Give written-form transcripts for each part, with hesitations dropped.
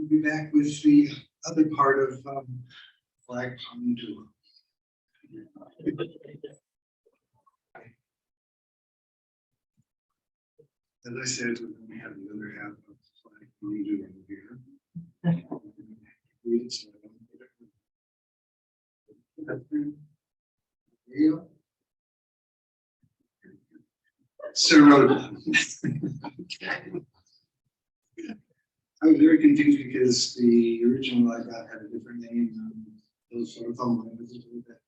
we'll be back with the other part of Flag Common Duo. As I said, we're going to have the other half of Flag Common Duo here. Read it so I don't get it. There you go. Sir Rhoda. I was very confused because the original I got had a different name. Those sort of fun with it a little bit.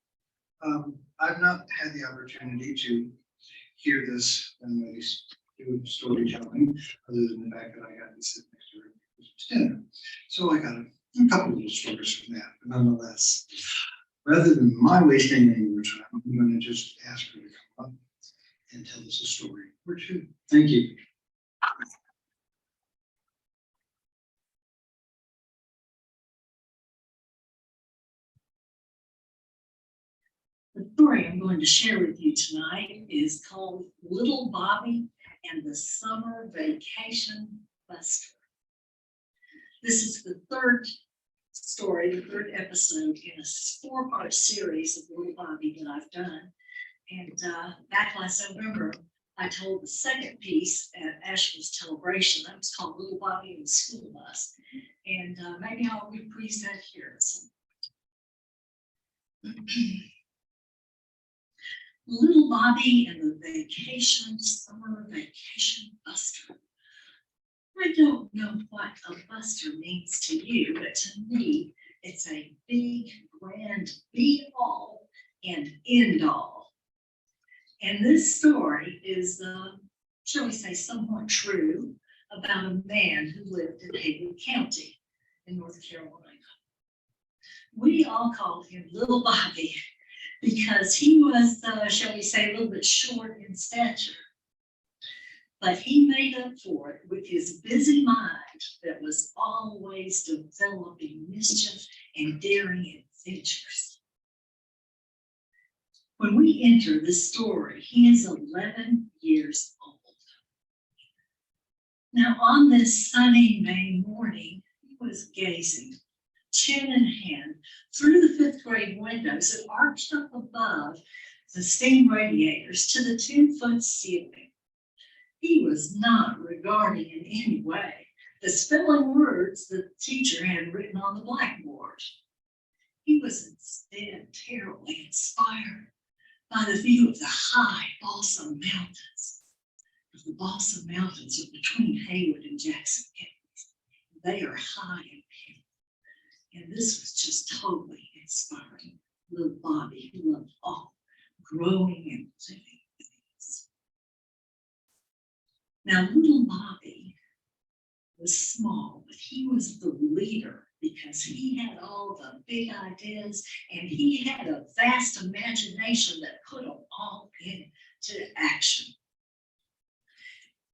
I've not had the opportunity to hear this when they do storytelling, other than the fact that I got to sit next to her at Christmas dinner. So I got a couple of little stories from that, but nonetheless, rather than my wasting any more time, I'm going to just ask her to come up and tell us a story or two. Thank you. The story I'm going to share with you tonight is called Little Bobby and the Summer Vacation Buster. This is the third story, the third episode in a four-part series of Little Bobby that I've done. And back last November, I told the second piece at Asheville's Celebration. That was called Little Bobby and the School Bus. And maybe I'll reprise that here. Little Bobby and the Summer Vacation Buster. I don't know what a buster means to you, but to me, it's a big, grand be-all and end-all. And this story is, shall we say, somewhat true about a man who lived in Haywood County in North Carolina. We all called him Little Bobby because he was, shall we say, a little bit short in stature. But he made up for it with his busy mind that was always developing mischief and daring adventures. When we enter this story, he is 11 years old. Now, on this sunny May morning, he was gazing, chin in hand, through the fifth grade windows that arched up above the steam radiators to the 2-foot ceiling. He was not regarding in any way the spelling words the teacher had written on the blackboard. He was instead terribly inspired by the view of the high Balsam Mountains. The Balsam Mountains are between Haywood and Jackson counties. They are high and beautiful. And this was just totally inspiring little Bobby, who loved all growing and living things. Now, little Bobby was small, but he was the leader because he had all the big ideas and he had a vast imagination that put them all into action.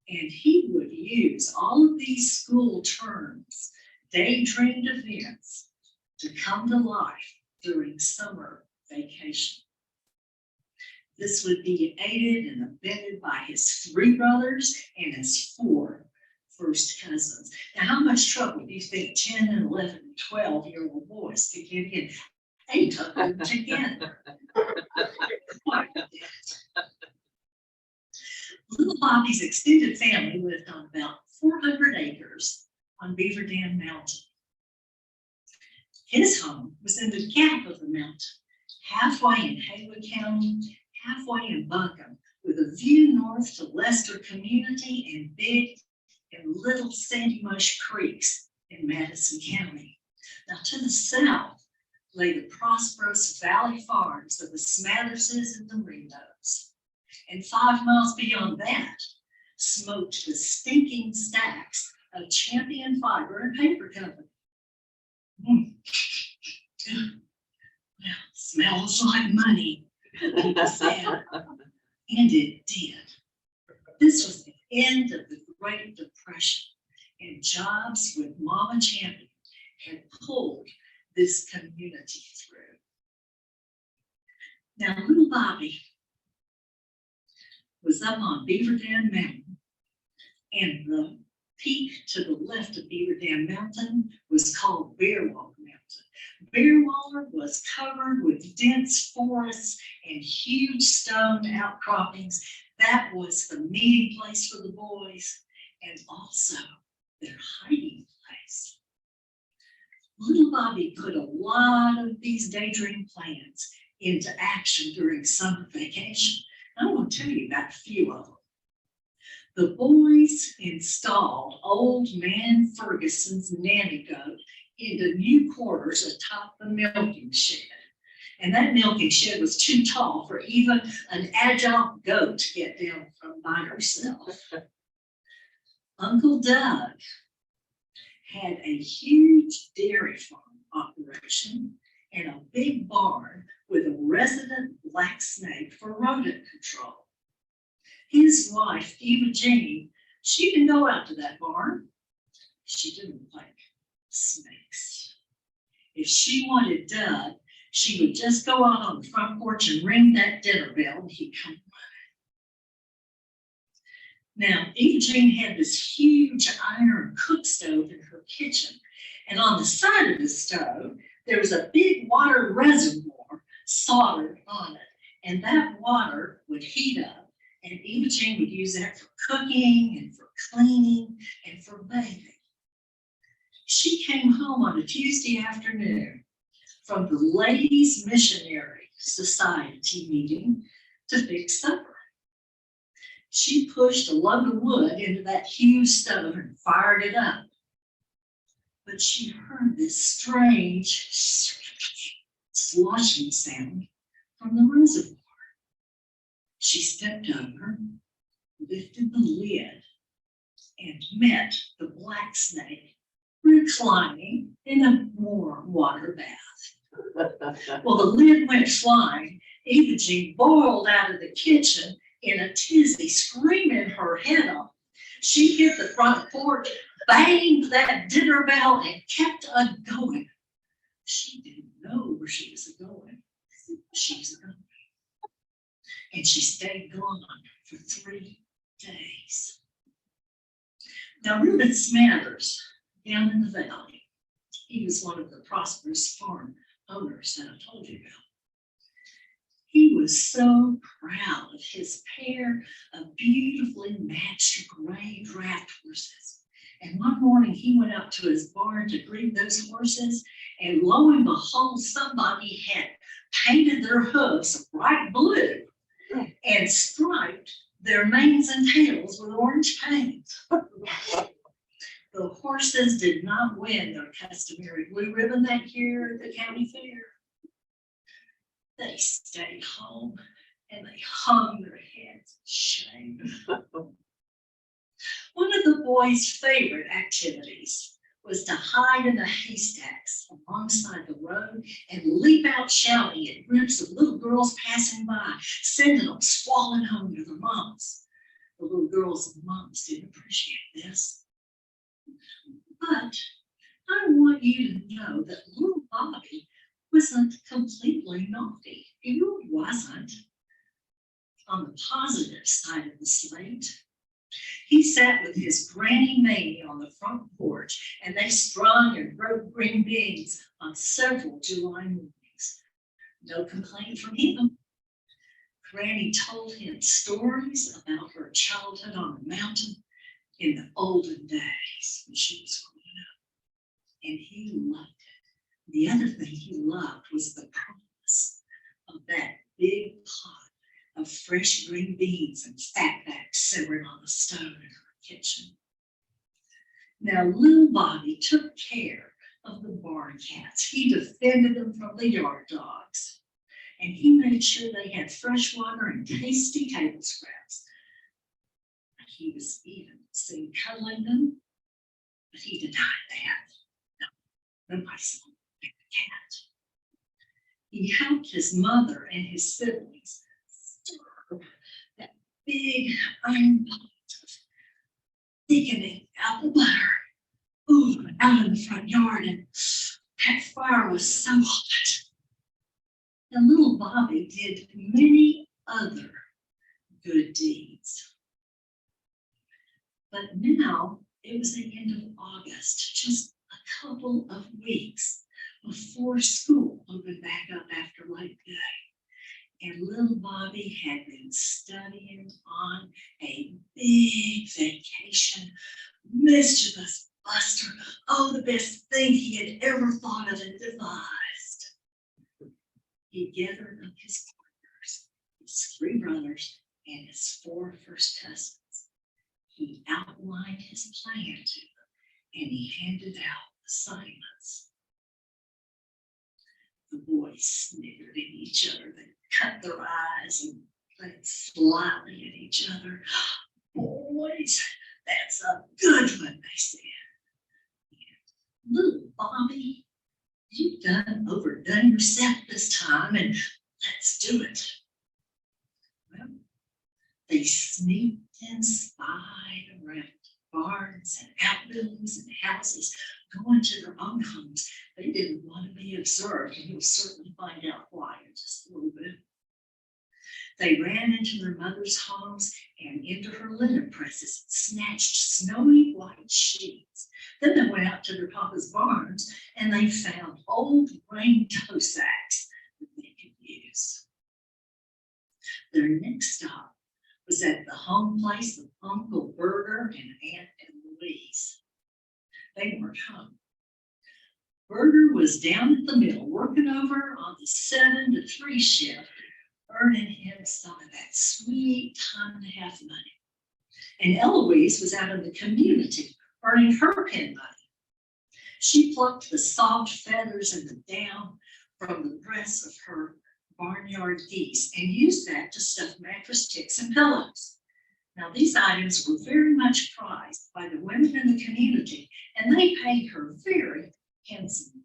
And he would use all of these school terms, daydreamed events, to come to life during summer vacation. This would be aided and abetted by his 3 brothers and his 4 first cousins. Now, how much trouble do you think 10 and 11 and 12-year-old boys could get in? 8 of them together. Quite a bit. Little Bobby's extended family lived on about 400 acres on Beaver Dam Mountain. His home was in the gap of the mountain, halfway in Haywood County, halfway in Buncombe, with a view north to Lester Community and Big and Little Sandy Mush Creeks in Madison County. Now, to the south lay the prosperous valley farms of the Smatherses and the Rendos. And 5 miles beyond that, smoked the stinking stacks of Champion Fiber and Paper Company. Well, smells like money, he said. And it did. This was the end of the Great Depression, and jobs with Mama Champion had pulled this community through. Now, little Bobby was up on Beaver Dam Mountain, and the peak to the left of Beaver Dam Mountain was called Bearwaller Mountain. Bearwaller was covered with dense forests and huge stone outcroppings. That was the meeting place for the boys and also their hiding place. Little Bobby put a lot of these daydream plans into action during summer vacation. I want to tell you about a few of them. The boys installed old man Ferguson's nanny goat into new quarters atop the milking shed. And that milking shed was too tall for even an adult goat to get down from by herself. Uncle Doug had a huge dairy farm operation and a big barn with a resident black snake for rodent control. His wife, Eva Jean, she didn't go out to that barn. She didn't like snakes. If she wanted Doug, she would just go out on the front porch and ring that dinner bell and he'd come running. Now, Eva Jean had this huge iron cook stove in her kitchen. And on the side of the stove, there was a big water reservoir soldered on it. And that water would heat up. And Eva Jean would use that for cooking and for cleaning and for bathing. She came home on a Tuesday afternoon from the Ladies Missionary Society meeting to fix supper. She pushed a lug of wood into that huge stove and fired it up. But she heard this strange sloshing sound from the reservoir. She stepped over, lifted the lid, and met the black snake reclining in a warm water bath. Well, the lid went flying. Eva Jean boiled out of the kitchen in a tizzy, screaming her head off. She hit the front porch, banged that dinner bell, and kept a-going. She didn't know where she was a-going. She was a-going. And she stayed gone for 3 days. Now, Reuben Smathers, down in the valley, he was one of the prosperous farm owners that I told you about. He was so proud of his pair of beautifully matched gray draft horses. And one morning he went out to his barn to breed those horses, and lo and behold, somebody had painted their hooves bright blue and striped their manes and tails with orange paint. The horses did not win their customary blue ribbon that year at the county fair. They stayed home and they hung their heads in shame. One of the boys' favorite activities was to hide in the haystacks alongside the road and leap out shouting at groups of little girls passing by, sending them squalling home to their moms. The little girls and moms didn't appreciate this. But I want you to know that little Bobby wasn't completely naughty. He really wasn't. On the positive side of the slate, he sat with his Granny Mamie on the front porch, and they strung and broke green beans on several July mornings. No complaint from him. Granny told him stories about her childhood on the mountain in the olden days when she was growing up, and he loved it. The other thing he loved was the promise of that big pot of fresh green beans and fatbacks simmering on the stove in her kitchen. Now, little Bobby took care of the barn cats. He defended them from the yard dogs, and he made sure they had fresh water and tasty table scraps. He was even seen cuddling them, but he denied that. No, nobody saw him pick the cat. He helped his mother and his siblings stir that big iron pot of thickening apple butter. Ooh, out in the front yard, and that fire was so hot. And little Bobby did many other good deeds. But now It was the end of August, just a couple of weeks before school opened back up after Labor Day. And little Bobby had been studying on a big vacation. Mischievous Buster, oh, the best thing he had ever thought of and devised. He gathered up his partners, his 3 brothers, and his 4 first cousins. He outlined his plan to them, and he handed out assignments. The boys sniggered at each other. They cut their eyes and glanced slyly at each other. Boys, that's a good one, they said. And little Bobby, you've overdone yourself this time, and let's do it. Well, they sneaked and spied around barns and outbuildings and houses, going to their own homes. They didn't want to be observed, and you'll certainly find out why in just a little bit. They ran into their mother's homes and into her linen presses and snatched snowy white sheets. Then they went out to their papa's barns and they found old grain tow sacks that they could use. Their next stop was at the home place of Uncle Berger and Aunt Louise. They weren't home. Berger was down at the mill working over on the 7 to 3 shift, earning him some of that sweet time and a half money. And Eloise was out in the community earning her pin money. She plucked the soft feathers and the down from the breasts of her barnyard geese and used that to stuff mattress ticks and pillows. Now, these items were very much prized by the women in the community, and they paid her very handsomely.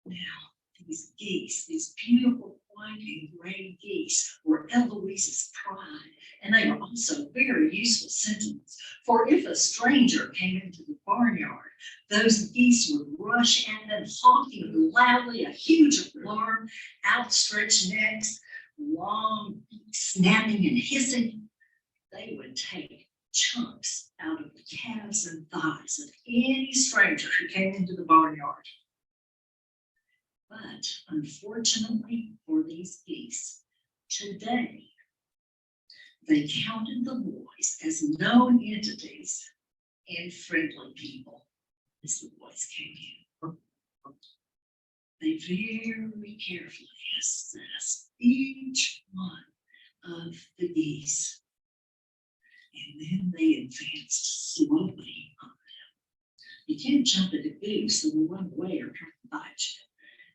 Now, these geese, these beautiful white and gray geese, were Eloise's pride, and they were also very useful sentinels. For if a stranger came into the barnyard, those geese would rush at them, honking loudly, a huge alarm, outstretched necks, long beaks snapping and hissing. They would take chunks out of the calves and thighs of any stranger who came into the barnyard. But unfortunately for these geese, today they counted the boys as known entities and friendly people as the boys came in. They very carefully assessed each one of the geese, and then they advanced slowly on them. You can't jump at a goose that will run away or try to bite you.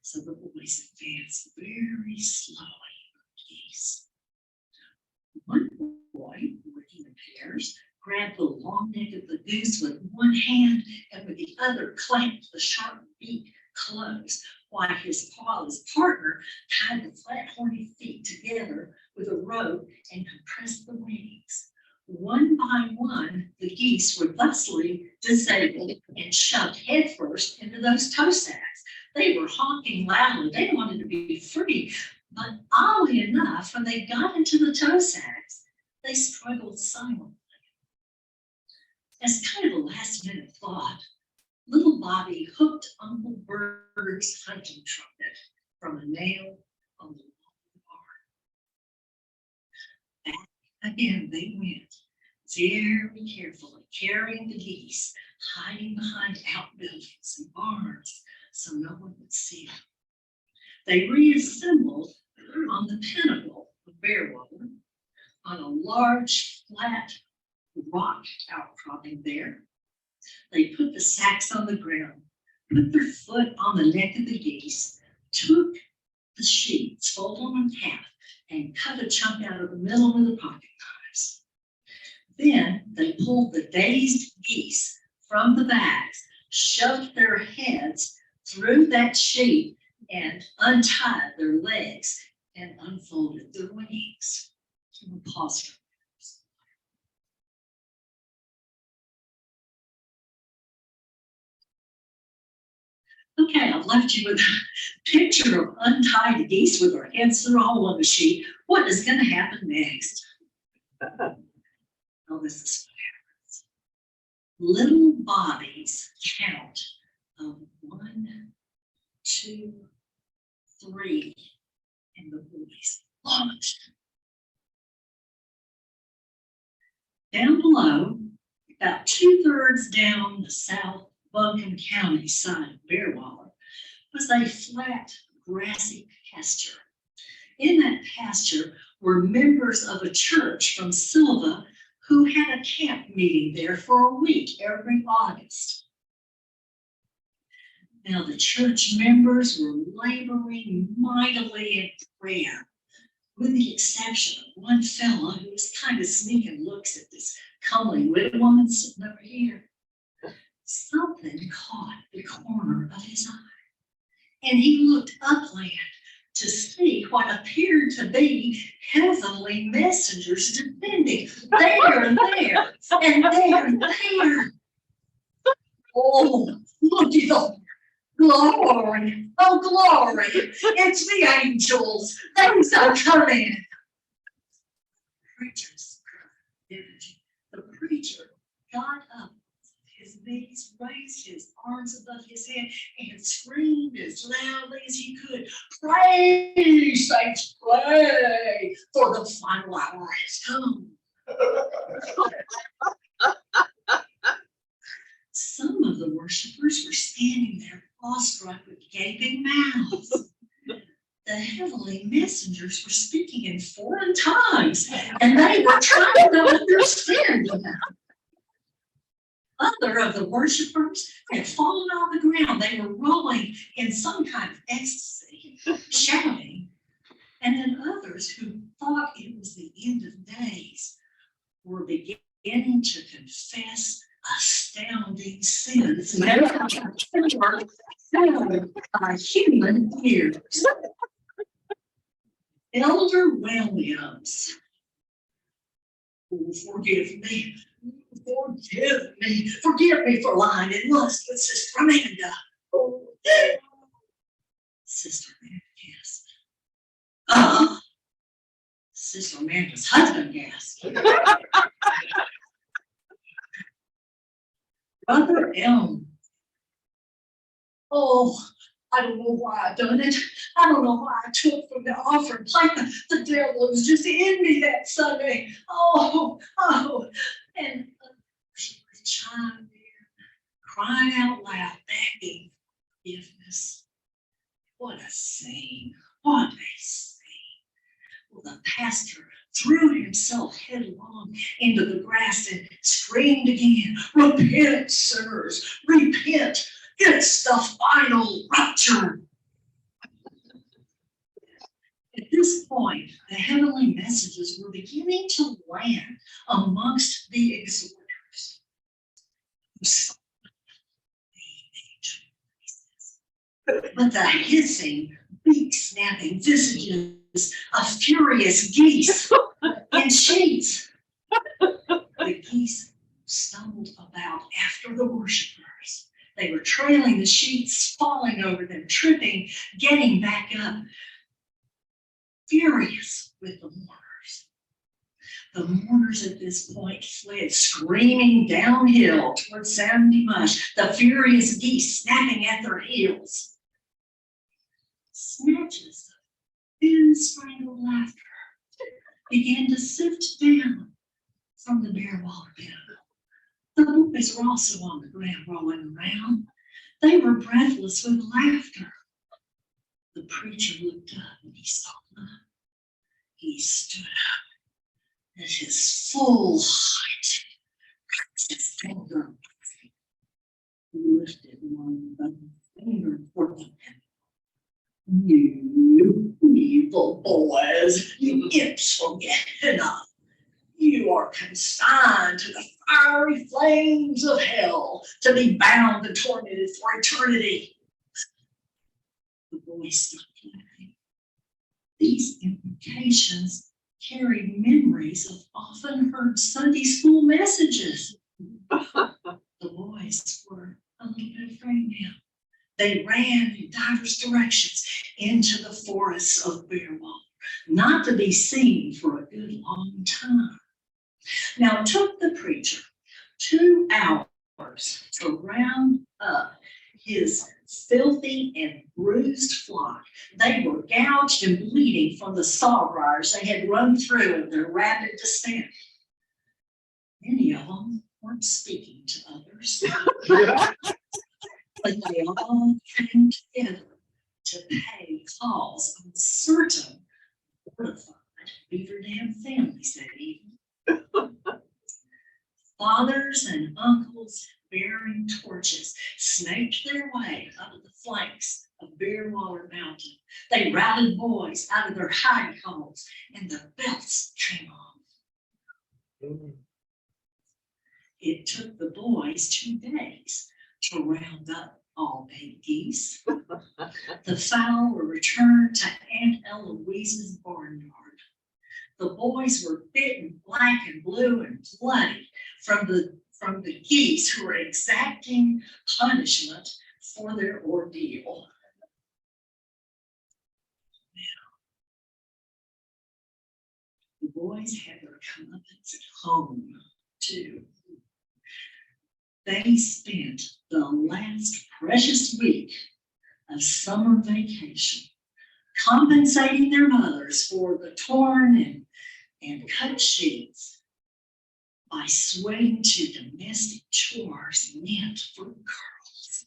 So the boys advanced very slowly on the geese. One boy, working in pairs, grabbed the long neck of the goose with one hand and with the other clamped the sharp beak close, while his partner tied the flat horny feet together with a rope and compressed the wings. One by one, the geese were thusly disabled and shoved headfirst into those tow sacks. They were honking loudly. They wanted to be free. But oddly enough, when they got into the tow sacks, they struggled silently. As kind of a last-minute thought, little Bobby hooked Uncle Berger's hunting trumpet from a nail on the wall of the barn. Back again they went, very carefully, carrying the geese, hiding behind outbuildings and barns so no one would see them. They reassembled on the pinnacle of Bearwater, on a large flat rock outcropping there. They put the sacks on the ground, put their foot on the neck of the geese, took the sheets, folded them in half, and cut a chunk out of the middle with the pocket knives. Then they pulled the dazed geese from the bags, shoved their heads through that sheet, and untied their legs and unfolded their wings. We'll pause for okay, I've left you with a picture of untied geese with their heads through a hole in the sheet. What is going to happen next? Well, this is what happens. Little Bobby's count of 1, 2, 3, and the boys launched. Down below, about 2/3 down the South Buncombe County side of Bearwaller, was a flat, grassy pasture. In that pasture were members of a church from Silva who had a camp meeting there for a week every August. Now, the church members were laboring mightily in prayer, with the exception of one fellow who was kind of sneaking looks at this comely widow woman sitting over here. Something caught the corner of his eye, and he looked upland to see what appeared to be heavenly messengers descending there and there, and there and there. Oh, look at them. Glory, oh glory, it's the angels, things are coming. The preacher got up his knees, raised his arms above his head, and screamed as loudly as he could, "Pray, saints, pray, for the final hour has come." Some of the worshipers were standing there awestruck with gaping mouths. The heavenly messengers were speaking in foreign tongues, and they were trying to understand them. Other of the worshipers had fallen on the ground. They were rolling in some kind of ecstasy, shouting. And then others who thought it was the end of days were beginning to confess astounding sins never by human ears. Elder Williams, oh, forgive me for lying in lust with Sister Amanda. Oh, Sister Amanda gasped. Sister Amanda's husband gasped. Brother Elm. Oh, I don't know why I done it. I don't know why I took from the offering plate. The devil was just in me that Sunday. Oh, and she was chimed in, crying out loud, begging forgiveness. What a scene! What a scene! Well, the pastor threw himself headlong into the grass and screamed again, "Repent, sinners, repent. It's the final rupture." At this point, the heavenly messages were beginning to land amongst the exhorters who saw the angel voices. But the hissing, beak-snapping visages of furious geese in sheets. The geese stumbled about after the worshipers. They were trailing the sheets, falling over them, tripping, getting back up, furious with the mourners. The mourners at this point fled screaming downhill towards Sandy Mush, the furious geese snapping at their heels. Snatches of thin, strangled laughter began to sift down from the Bearwaller pit. The boys were also on the ground rolling around. They were breathless with laughter. The preacher looked up and he saw them. He stood up at his full height. His finger lifted one finger for them. "You evil boys, you imps from Gehenna, you are consigned to the fiery flames of hell to be bound and tormented for eternity." The boys stopped laughing. These implications carried memories of often heard Sunday school messages. The boys were a little bit afraid now. They ran in diverse directions into the forests of Bearwaller, not to be seen for a good long time. Now, it took the preacher 2 hours to round up his filthy and bruised flock. They were gouged and bleeding from the sawbriars they had run through in their rapid descent. Many of them weren't speaking to others, but they all came together to pay calls on certain mortified Beaver Dam families that evening. Fathers and uncles bearing torches snaked their way up the flanks of Bearwater Mountain. They routed boys out of their hide holes, and the belts came off. It took the boys 2 days to round up all 8 geese. The fowl were returned to Aunt Eloise's barnyard. The boys were bitten black and blue and bloody from the geese who were exacting punishment for their ordeal. Now, the boys had their comeuppance at home too. They spent the last precious week of summer vacation compensating their mothers for the torn and cut sheets by swaying to domestic chores meant for girls.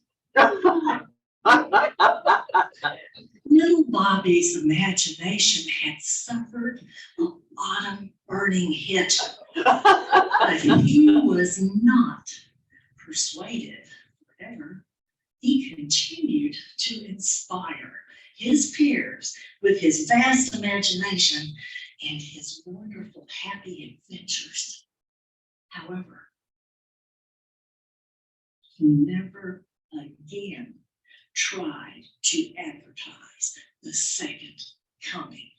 Little Bobby's imagination had suffered a bottom burning hit, but he was not persuaded forever. He continued to inspire his peers with his vast imagination and his wonderful happy adventures. However, he never again tried to advertise the second coming.